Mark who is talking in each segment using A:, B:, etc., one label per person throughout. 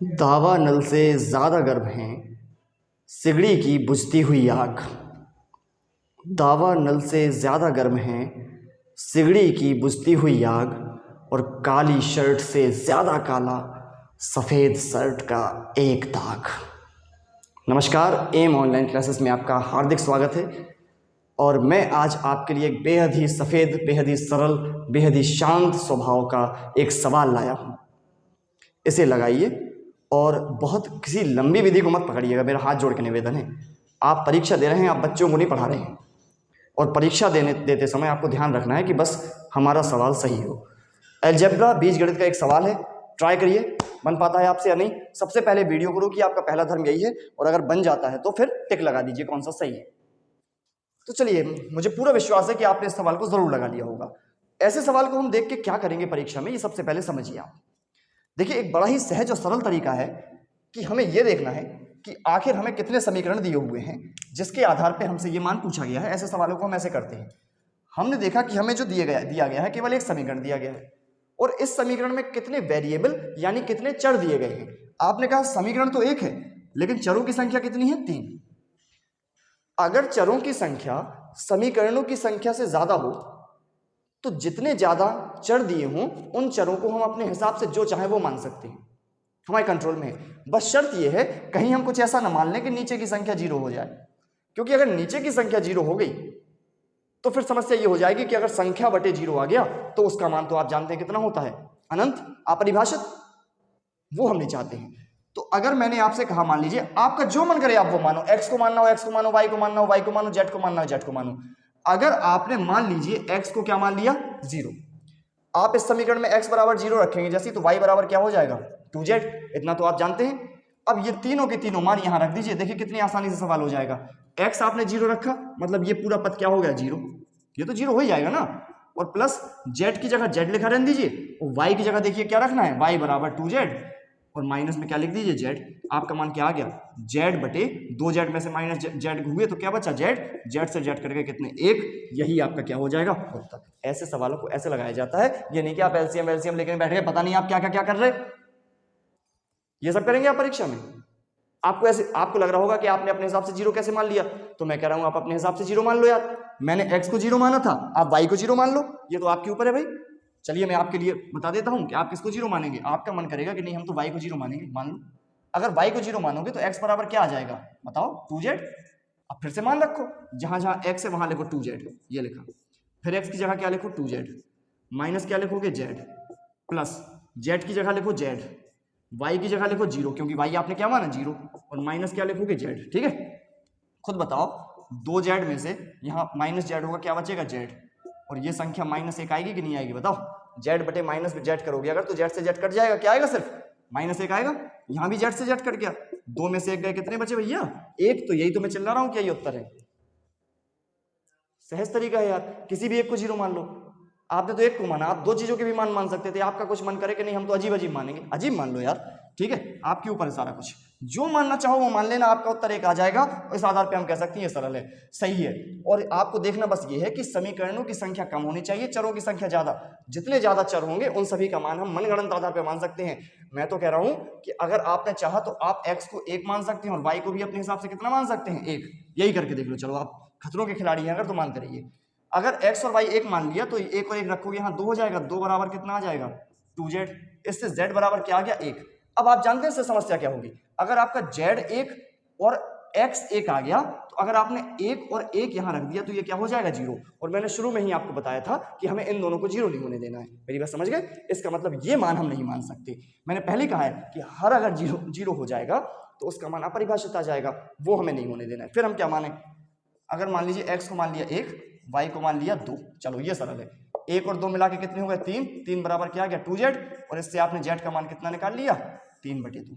A: दावा नल से ज़्यादा गर्म है सिगड़ी की बुझती हुई आग। दावा नल से ज़्यादा गर्म है सिगड़ी की बुझती हुई आग, और काली शर्ट से ज़्यादा काला सफ़ेद शर्ट का एक दाग। नमस्कार, एम ऑनलाइन क्लासेस में आपका हार्दिक स्वागत है। और मैं आज आपके लिए एक बेहद ही सफ़ेद, बेहद ही सरल, बेहद ही शांत स्वभाव का एक सवाल लाया हूँ। इसे लगाइए और बहुत किसी लंबी विधि को मत पकड़िएगा, मेरा हाथ जोड़ के निवेदन है। आप परीक्षा दे रहे हैं, आप बच्चों को नहीं पढ़ा रहे हैं, और परीक्षा देते समय आपको ध्यान रखना है कि बस हमारा सवाल सही हो। अलजेब्रा बीजगणित का एक सवाल है, ट्राई करिए, बन पाता है आपसे या नहीं। सबसे पहले वीडियो को रोकिए, आपका पहला धर्म यही है, और अगर बन जाता है तो फिर टिक लगा दीजिए कौन सा सही है। तो चलिए, मुझे पूरा विश्वास है कि आपने इस सवाल को जरूर लगा लिया होगा। ऐसे सवाल को हम देख के क्या करेंगे परीक्षा में, ये सबसे पहले समझिए आप। देखिए, एक बड़ा ही सहज और सरल तरीका है कि हमें यह देखना है कि आखिर हमें कितने समीकरण दिए हुए हैं जिसके आधार पे हमसे ये मान पूछा गया है। ऐसे सवालों को हम ऐसे करते हैं। हमने देखा कि हमें जो दिया गया है केवल एक समीकरण दिया गया है, और इस समीकरण में कितने वेरिएबल यानी कितने चर दिए गए हैं। आपने कहा समीकरण तो एक है, लेकिन चरों की संख्या कितनी है? 3। अगर चरों की संख्या समीकरणों की संख्या से ज्यादा हो तो जितने ज्यादा चर दिए हों उन चरों को हम अपने हिसाब से जो चाहे वो मान सकते हैं, हमारे कंट्रोल में है। बस शर्त यह है कहीं हम कुछ ऐसा ना मान लें कि नीचे की संख्या 0 हो जाए, क्योंकि अगर नीचे की संख्या 0 हो गई तो फिर समस्या ये हो जाएगी कि अगर संख्या बटे 0 आ गया तो उसका मान तो आप जानते हैं कितना होता है, अनंत, अपरिभाषित। वो हम नहीं चाहते हैं। तो अगर मैंने आपसे कहा, मान लीजिए आपका जो मन करे आप वो मानो, एक्स को मानना हो एक्स को मानो, वाई को मानना हो वाई को मानो, जेड को मानना हो जेड को मानो। अगर आपने मान लीजिए एक्स को क्या मान लिया? 0। आप इस समीकरण में x बराबर 0 रखेंगे जैसे, तो y बराबर क्या हो जाएगा? 2z। इतना तो आप जानते हैं। अब ये तीनों के तीनों मान यहां रख दीजिए, देखिए कितनी आसानी से सवाल हो जाएगा। x आपने 0 रखा, मतलब ये पूरा पद क्या हो गया? 0। ये तो 0 हो ही जाएगा ना। और प्लस z की जगह z लिखा रहने दीजिए, और y की जगह देखिए क्या रखना है? y बराबर 2z, और माइनस में क्या लिख दीजिए? z। आपका मान क्या आ गया? z बटे 2z में से माइनस z हुए तो क्या बचा? z से z करके कितने? 1। यही आपका क्या हो जाएगा? उत्तर। ऐसे सवालों को ऐसे लगाया जाता है। ये नहीं कि आप एलसीएम लेकर बैठ गए, पता नहीं आप क्या क्या क्या कर रहे। ये सब करेंगे आप परीक्षा में। आपको ऐसे, आपको लग रहा होगा कि आपने अपने हिसाब से 0 कैसे मान लिया, तो मैं कह रहा हूं आप अपने हिसाब से 0 मान लो यार। मैंने x को 0 माना था, आप y को 0 मान लो, ये तो आपके ऊपर है भाई। चलिए मैं आपके लिए बता देता हूं कि आप किसको 0 मानेंगे। आपका मन करेगा कि नहीं हम तो y को 0 मानेंगे, मान लो। अगर y को 0 मानोगे तो x बराबर क्या आ जाएगा? बताओ, 2z। अब फिर से मान रखो, जहां जहां x है वहां लिखो 2z, ये लिखा। फिर x की जगह क्या लिखो? 2z। माइनस क्या लिखोगे? z। प्लस z की जगह लिखो z, y की जगह लिखो 0, क्योंकि y आपने क्या माना? 0। और माइनस क्या लिखोगे? z। ठीक है, खुद बताओ, 2z में से यहाँ माइनस z होगा, क्या बचेगा? z। और ये संख्या -1 आएगी कि नहीं आएगी? बताओ। z बटे माइनस z करोगे अगर तो z से z कट जाएगा, क्या आएगा? सिर्फ -1 आएगा। यहाँ भी z से z कट गया, 2 में से 1 गए, कितने बचे भैया? 1। तो यही तो मैं चिल्ला रहा हूँ, क्या ये उत्तर है? सहज तरीका है यार, किसी भी एक को 0 मान लो। आपने तो एक को माना, आप 2 चीजों के भी मान सकते थे। आपका कुछ मन करे कि नहीं हम तो अजीब अजीब मानेंगे, अजीब मान लो यार, ठीक है, आपके ऊपर है सारा कुछ। जो मानना चाहो वो मान लेना, आपका उत्तर 1 आ जाएगा। इस आधार पे हम कह सकते हैं ये सरल है, सही है। और आपको देखना बस ये है कि समीकरणों की संख्या कम होनी चाहिए, चरों की संख्या ज्यादा। जितने ज्यादा चर होंगे उन सभी का मान हम मनगढ़ंत आधार पर मान सकते हैं। मैं तो कह रहा हूं कि अगर आपने चाहा तो आप x को 1 मान सकते हैं और y को भी अपने हिसाब से कितना मान सकते हैं? 1। यही करके देख लो। चलो, आप खतरों के खिलाड़ी हैं अगर, तो मानते रहिए। अगर x और y 1 मान लिया तो 1 और 1 रखोगे, यहाँ 2 हो जाएगा। 2 बराबर कितना आ जाएगा? 2z। इससे z बराबर क्या आ गया? 1। अब आप जानते हैं इससे समस्या क्या होगी। अगर आपका z 1 और x 1 आ गया, तो अगर आपने 1 और 1 यहाँ रख दिया तो ये क्या हो जाएगा? 0। और मैंने शुरू में ही आपको बताया था कि हमें इन दोनों को 0 नहीं होने देना है। मेरी बात समझ गए? इसका मतलब ये मान हम नहीं मान सकते। मैंने पहले कहा है कि हर अगर 0 हो जाएगा तो उसका मान अपरिभाषित आ जाएगा, वो हमें नहीं होने देना है। फिर हम क्या माने? अगर मान लीजिए x को मान लिया 1, y को मान लिया 2, चलो ये सरल है। 1 और 2 मिला के कितने हो गए? 3। 3 बराबर क्या आ गया? 2z। और इससे आपने z का मान कितना निकाल लिया? 3/2।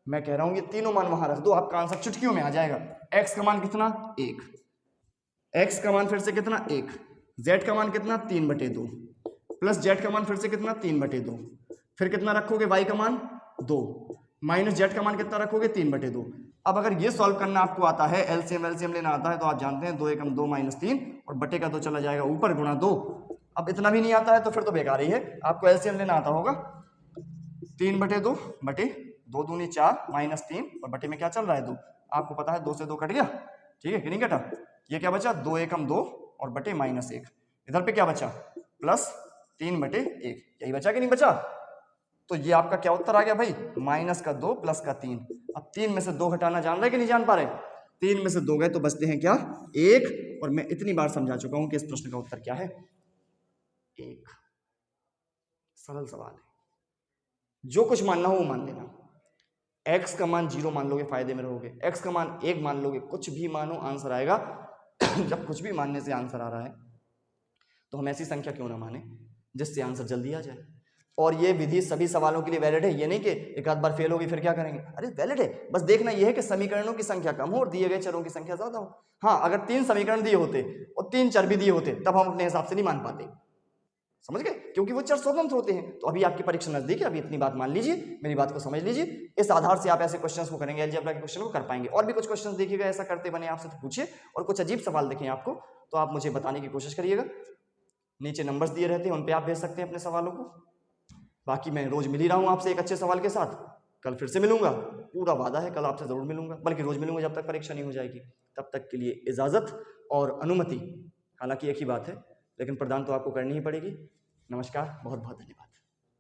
A: मैं कह रहा हूं ये तीनों मान वहां रख दो, आपका आंसर चुटकियों में आ जाएगा। x का मान कितना? 1। x का मान फिर से कितना? 1। z का मान कितना? 3/2। प्लस z का मान फिर से कितना? 3/2। फिर कितना रखोगे? y का मान 2, माइनस z का मान कितना रखोगे? 3/2। अब अगर ये सॉल्व करना आपको आता है, एलसीएम लेना आता है, तो आप जानते हैं 2 एकम 2 माइनस 3, और बटे का 2 चला जाएगा ऊपर, गुणा 2। अब इतना भी नहीं आता है तो फिर तो बेकार ही है। आपको एलसीएम लेना आता होगा। 3/2 बटे 2 दूनी 4 माइनस 3 और बटे में क्या चल रहा है 2। आपको पता है 2 से 2 कट गया, ठीक है कि नहीं कटा। ये क्या बचा 2 एकम 2 और बटे माइनस 1। इधर पे क्या बचा प्लस 3 बटे 1, यही बचा कि नहीं बचा। तो ये आपका क्या उत्तर आ गया भाई, माइनस का 2 प्लस का 3। अब 3 में से 2 घटाना जान रहे कि नहीं जान पा रहे, 3 में से 2 गए तो बचते हैं क्या 1। और मैं इतनी बार समझा चुका हूं कि इस प्रश्न का उत्तर क्या है 1। सरल सवाल है, जो कुछ मानना हो वो मान लेना। x का मान 0 मान लोगे फायदे में रहोगे, x का मान 1 मान लोगे, कुछ भी मानो आंसर आएगा। जब कुछ भी मानने से आंसर आ रहा है तो हम ऐसी संख्या क्यों ना माने जिससे आंसर जल्दी आ जाए। और ये विधि सभी सवालों के लिए वैलिड है, ये नहीं कि एक आध बार फेल होगी फिर क्या करेंगे, अरे वैलिड है। बस देखना यह है कि समीकरणों की संख्या कम हो और दिए गए चरों की संख्या ज्यादा हो। हाँ, अगर 3 समीकरण दिए होते और 3 चर भी दिए होते तब हम अपने हिसाब से नहीं मान पाते, समझ गए, क्योंकि वो चर स्वतंत्र होते हैं। तो अभी आपकी परीक्षा नजदीक है, अभी इतनी बात मान लीजिए, मेरी बात को समझ लीजिए। इस आधार से आप ऐसे क्वेश्चंस को करेंगे, अलजेब्रा के क्वेश्चन को कर पाएंगे। और भी कुछ क्वेश्चंस देखिएगा ऐसा करते बने आपसे तो पूछिए, और कुछ अजीब सवाल देखें आपको तो आप मुझे बताने की कोशिश करिएगा। नीचे नंबर्स दिए रहते हैं, उन पे आप भेज सकते हैं अपने सवालों को। बाकी मैं रोज मिल ही रहा हूँ आपसे एक अच्छे सवाल के साथ, कल फिर से मिलूंगा, पूरा वादा है कल आपसे जरूर मिलूंगा, बल्कि रोज मिलूंगा जब तक परीक्षा नहीं हो जाएगी। तब तक के लिए इजाजत और अनुमति, हालांकि एक ही बात है लेकिन प्रदान तो आपको करनी ही पड़ेगी। नमस्कार, बहुत बहुत धन्यवाद।